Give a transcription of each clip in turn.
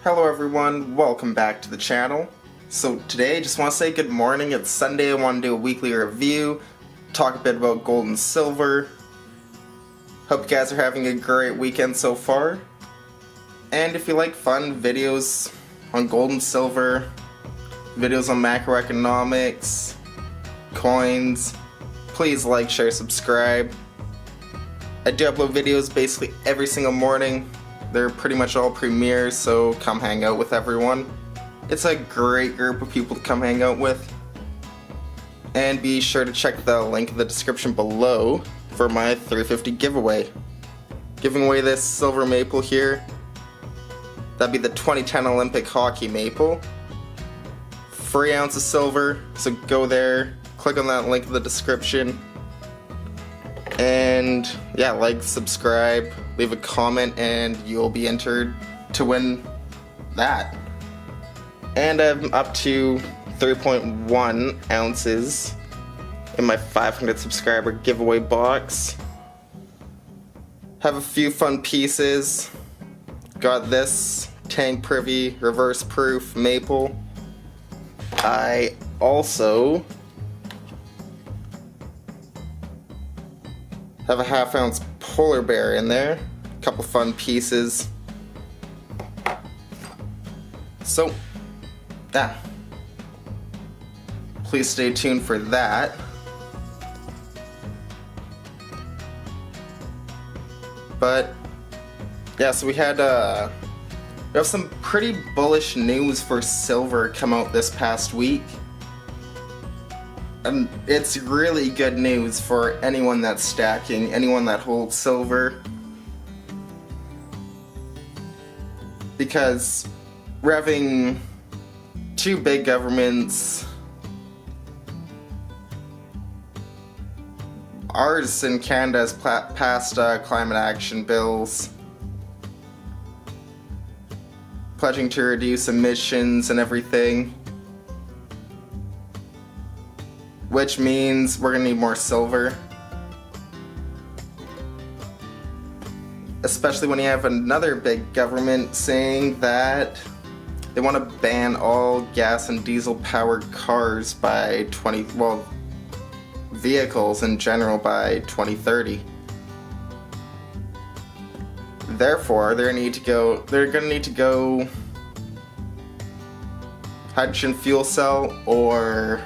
Hello everyone, welcome back to the channel. So today I just want to say good morning. It's Sunday. I want to do a weekly review, talk a bit about gold and silver. Hope you guys are having a great weekend so far. And if you like fun videos on gold and silver, videos on macroeconomics, coins, please like, share, subscribe. I do upload videos basically every single morning. They're pretty much all premieres, so come hang out with everyone. It's a great group of people to come hang out with. And be sure to check the link in the description below for my 350 giveaway. Giving away this silver maple here. That'd be the 2010 Olympic hockey maple. 3 ounces of silver, so go there, click on that link in the description. And yeah, like, subscribe, leave a comment, and you'll be entered to win that. And I'm up to 3.1 ounces in my 500 subscriber giveaway box. Have a few fun pieces. Got this tank privy reverse proof maple. I also have a 1/2 ounce polar bear in there. A couple fun pieces. So, yeah. Please stay tuned for that. But yeah, so we have some pretty bullish news for silver come out this past week. And it's really good news for anyone that's stacking, anyone that holds silver. Because we're having 2 big governments, ours in Canada has passed climate action bills, pledging to reduce emissions and everything. Which means we're gonna need more silver. Especially when you have another big government saying that they want to ban all gas and diesel powered cars by vehicles in general by 2030. Therefore, they're gonna need to go hydrogen fuel cell or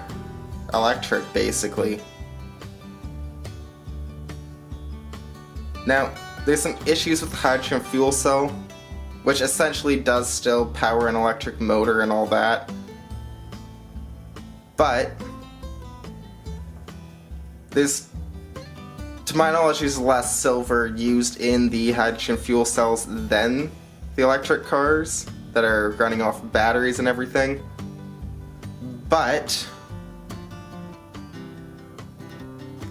electric, basically. Now, there's some issues with the hydrogen fuel cell, which essentially does still power an electric motor and all that. But to my knowledge, there's less silver used in the hydrogen fuel cells than the electric cars that are running off batteries and everything. But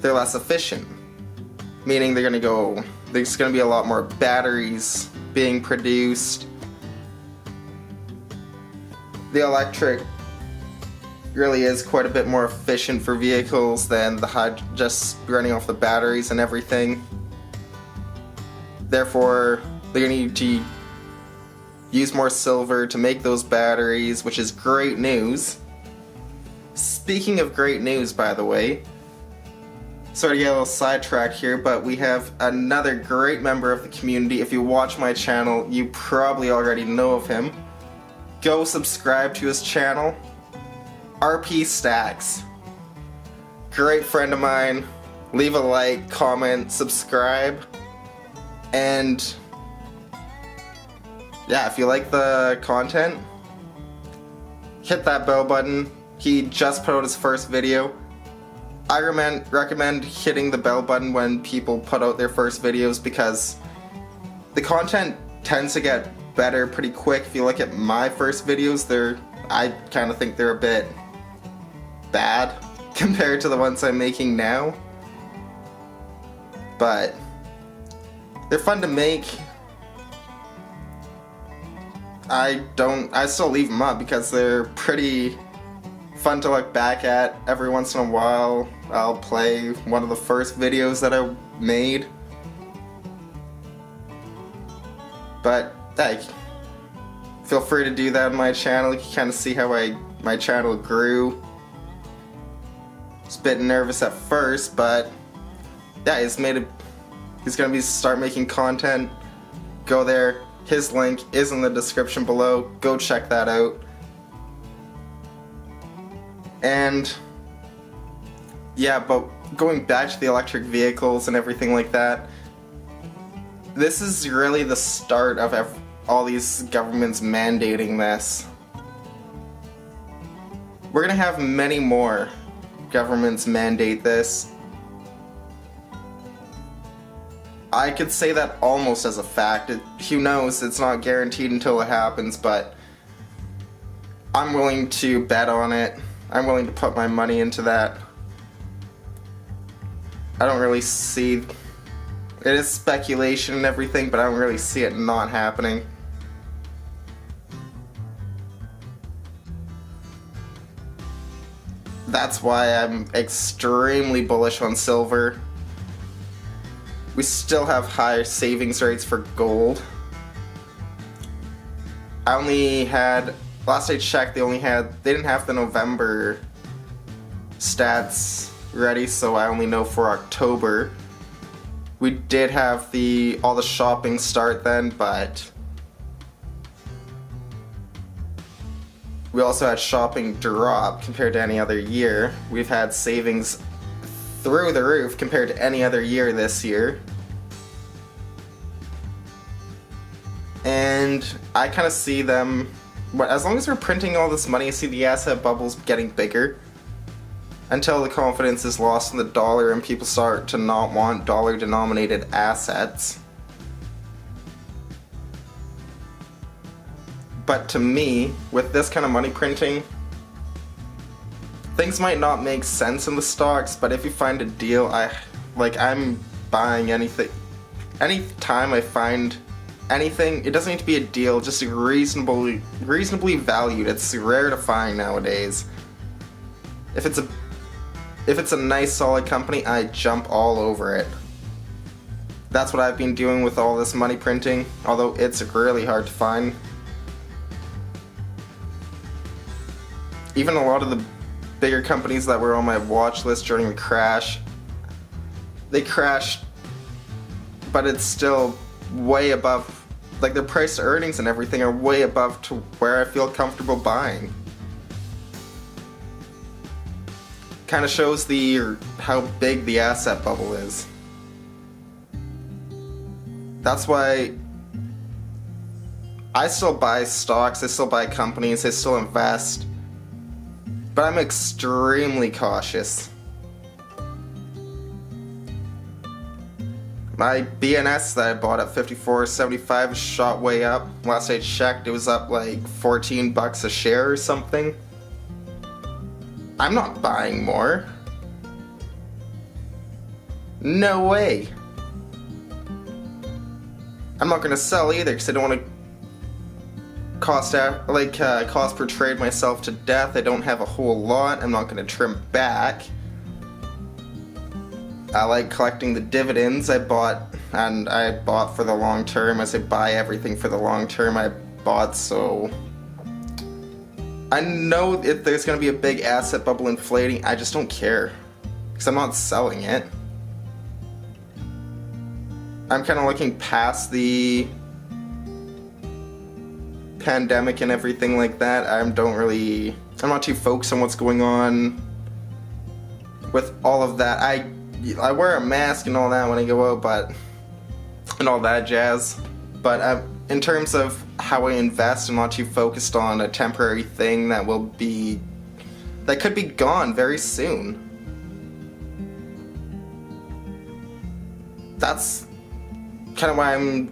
they're less efficient, meaning there's going to be a lot more batteries being produced. The electric really is quite a bit more efficient for vehicles than just running off the batteries and everything. Therefore, they're going to need to use more silver to make those batteries, which is great news. Speaking of great news, by the way, sorry to get a little sidetracked here, but we have another great member of the community. If you watch my channel, you probably already know of him. Go subscribe to his channel. RP Stacks. Great friend of mine. Leave a like, comment, subscribe. And yeah, if you like the content, hit that bell button. He just put out his first video. I recommend hitting the bell button when people put out their first videos because the content tends to get better pretty quick. If you look at my first videos, I kind of think they're a bit bad compared to the ones I'm making now. But they're fun to make. I still leave them up because they're pretty fun to look back at. Every once in a while I'll play one of the first videos that I made. But hey, feel free to do that on my channel. You can kind of see how my channel grew. It's a bit nervous at first, but yeah, he's gonna start making content. Go there. His link is in the description below. Go check that out. And yeah, but going back to the electric vehicles and everything like that, this is really the start of all these governments mandating this. We're gonna have many more governments mandate this. I could say that almost as a fact. Who knows, it's not guaranteed until it happens, but I'm willing to bet on it. I'm willing to put my money into that. I don't really see... It is speculation and everything, but I don't really see it not happening. That's why I'm extremely bullish on silver. We still have higher savings rates for gold. I only had, last I checked, they didn't have the November stats ready, so I only know for October. We did have all the shopping start then, but we also had shopping drop compared to any other year. We've had savings through the roof compared to any other year this year. And I kind of see them, as long as we're printing all this money, I see the asset bubbles getting bigger until the confidence is lost in the dollar and people start to not want dollar denominated assets. But to me, with this kind of money printing, things might not make sense in the stocks, but if you find a deal, I'm buying anything. Anytime I find anything, it doesn't need to be a deal, just reasonably valued. It's rare to find nowadays. If it's a nice solid company, I jump all over it. That's what I've been doing with all this money printing, although it's really hard to find. Even a lot of the bigger companies that were on my watch list during the crash, they crashed, but it's still way above, like their price to earnings and everything are way above to where I feel comfortable buying. Kind of shows how big the asset bubble is. That's why I still buy stocks, I still buy companies, I still invest. But I'm extremely cautious. My BNS that I bought at 54.75 shot way up. Last I checked, it was up like 14 bucks a share or something. I'm not buying more. No way. I'm not gonna sell either because I don't want to cost per trade myself to death. I don't have a whole lot. I'm not going to trim back. I like collecting the dividends. I bought for the long term. As I buy everything for the long term, I bought, so I know if there's going to be a big asset bubble inflating. I just don't care because I'm not selling it. I'm kind of looking past the pandemic and everything like that. I'm not too focused on what's going on with all of that. I wear a mask and all that when I go out, and all that jazz. But in terms of how I invest, I'm not too focused on a temporary thing that could be gone very soon. That's kind of why I'm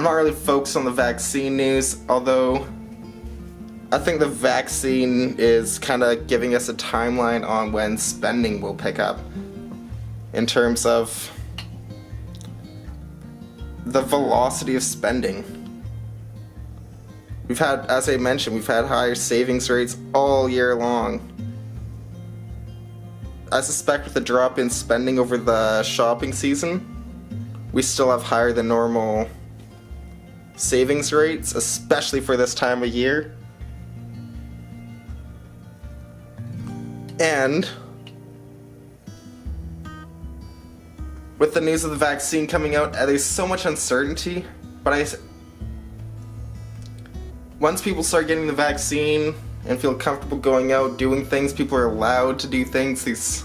not really focused on the vaccine news, although I think the vaccine is kind of giving us a timeline on when spending will pick up in terms of the velocity of spending. We've had, as I mentioned, we've had higher savings rates all year long. I suspect with the drop in spending over the shopping season, we still have higher than normal savings rates, especially for this time of year. And with the news of the vaccine coming out, there's so much uncertainty, but once people start getting the vaccine and feel comfortable going out, doing things, people are allowed to do things, there's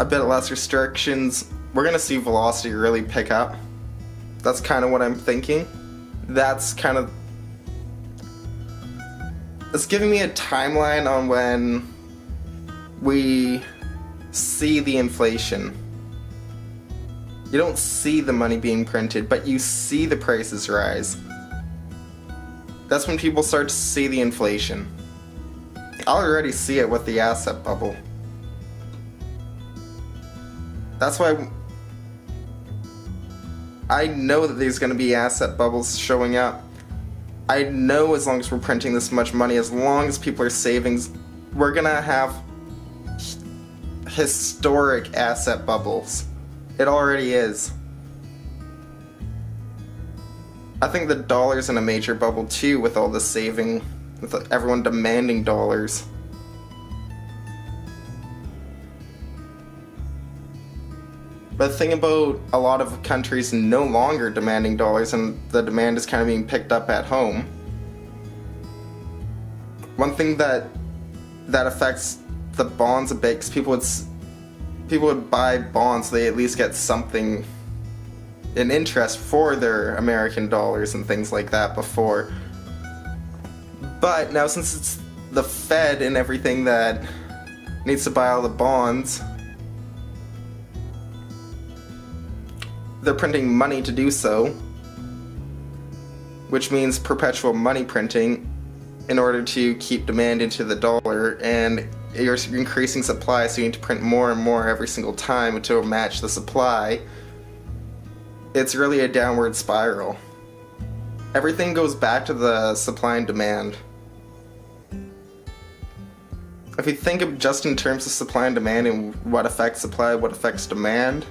a bit less restrictions, we're gonna see velocity really pick up. That's kind of what I'm thinking. It's giving me a timeline on when we see the inflation. You don't see the money being printed, but you see the prices rise. That's when people start to see the inflation. I already see it with the asset bubble. That's why I know that there's going to be asset bubbles showing up. I know as long as we're printing this much money, as long as people are saving, we're going to have historic asset bubbles. It already is. I think the dollar's in a major bubble too, with all the saving, with everyone demanding dollars. But the thing about a lot of countries no longer demanding dollars, and the demand is kind of being picked up at home. One thing that affects the bonds a bit, because people would buy bonds so they at least get something in interest for their American dollars and things like that before. But now, since it's the Fed and everything that needs to buy all the bonds, they're printing money to do so, which means perpetual money printing in order to keep demand into the dollar, and you're increasing supply, so you need to print more and more every single time to match the supply. It's really a downward spiral. Everything goes back to the supply and demand. If you think of just in terms of supply and demand and what affects supply, what affects demand,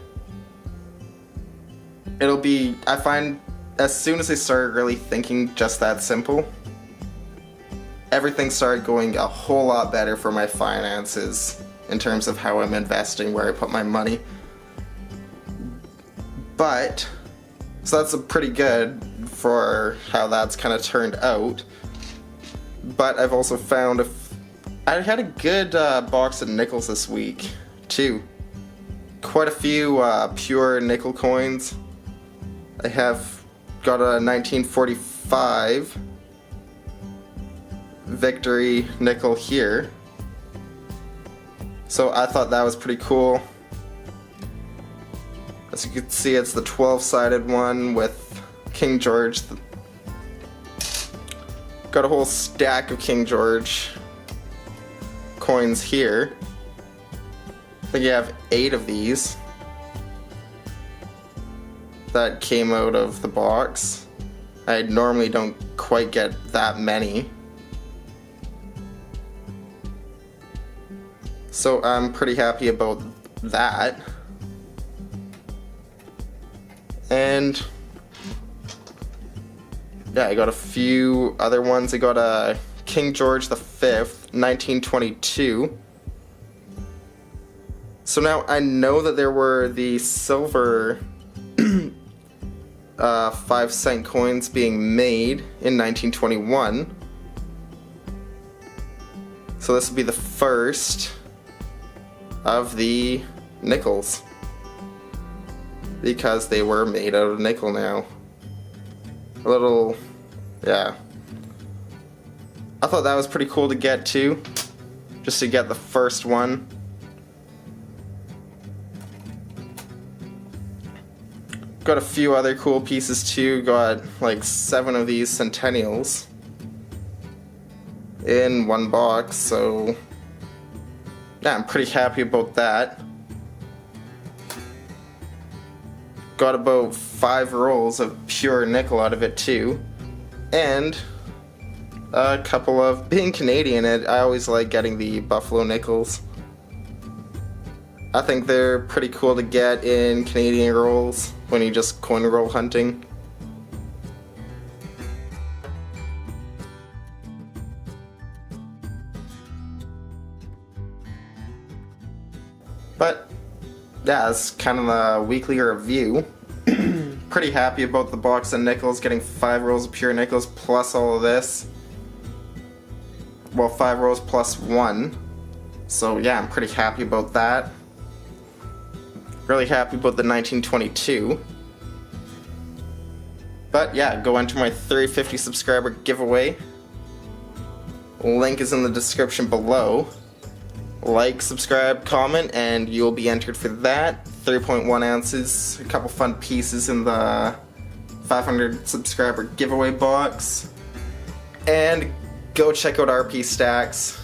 I find as soon as I started really thinking just that simple, everything started going a whole lot better for my finances in terms of how I'm investing, where I put my money. So that's pretty good for how that's kind of turned out. But I've also found I had a good box of nickels this week too. Quite a few pure nickel coins. I have got a 1945 Victory nickel here. So I thought that was pretty cool. As you can see, it's the 12-sided one with King George. Got a whole stack of King George coins here. I think you have 8 of these that came out of the box. I normally don't quite get that many. So I'm pretty happy about that. And yeah, I got a few other ones. I got a King George V, 1922. So now I know that there were the silver 5-cent coins being made in 1921. So this will be the first of the nickels, because they were made out of nickel now. A little, yeah. I thought that was pretty cool to get too, just to get the first one. Got a few other cool pieces too. Got like 7 of these centennials in one box, so yeah, I'm pretty happy about that. Got about 5 rolls of pure nickel out of it too, and a couple of, being Canadian, I always like getting the buffalo nickels. I think they're pretty cool to get in Canadian rolls when you just coin roll hunting. But yeah, it's kind of a weekly review. Pretty happy about the box of nickels, getting 5 rolls of pure nickels plus all of this. Well, 5 rolls plus 1. So yeah, I'm pretty happy about that. Really happy about the 1922. But yeah, go enter my 350 subscriber giveaway. Link is in the description below. Like, subscribe, comment, and you'll be entered for that. 3.1 ounces, a couple fun pieces in the 500 subscriber giveaway box. And go check out RP Stacks.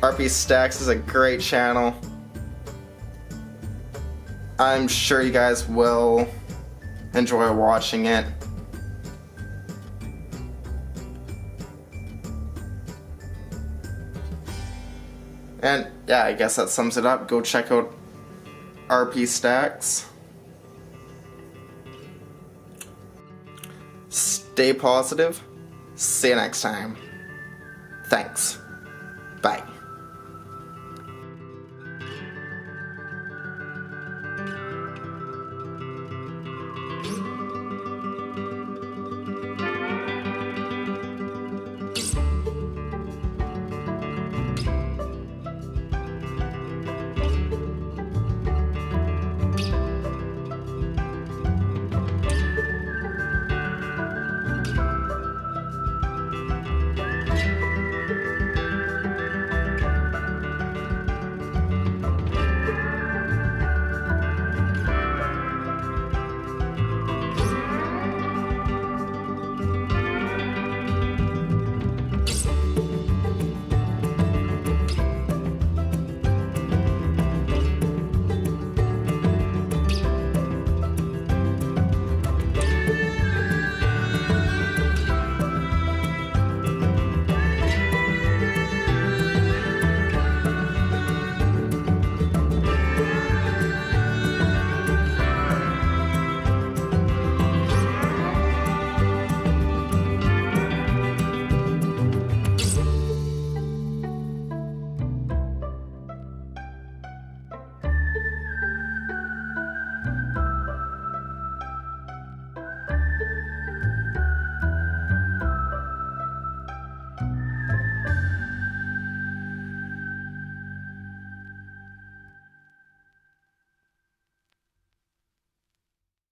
RP Stacks is a great channel. I'm sure you guys will enjoy watching it. And yeah, I guess that sums it up. Go check out RP Stacks. Stay positive. See you next time. Thanks.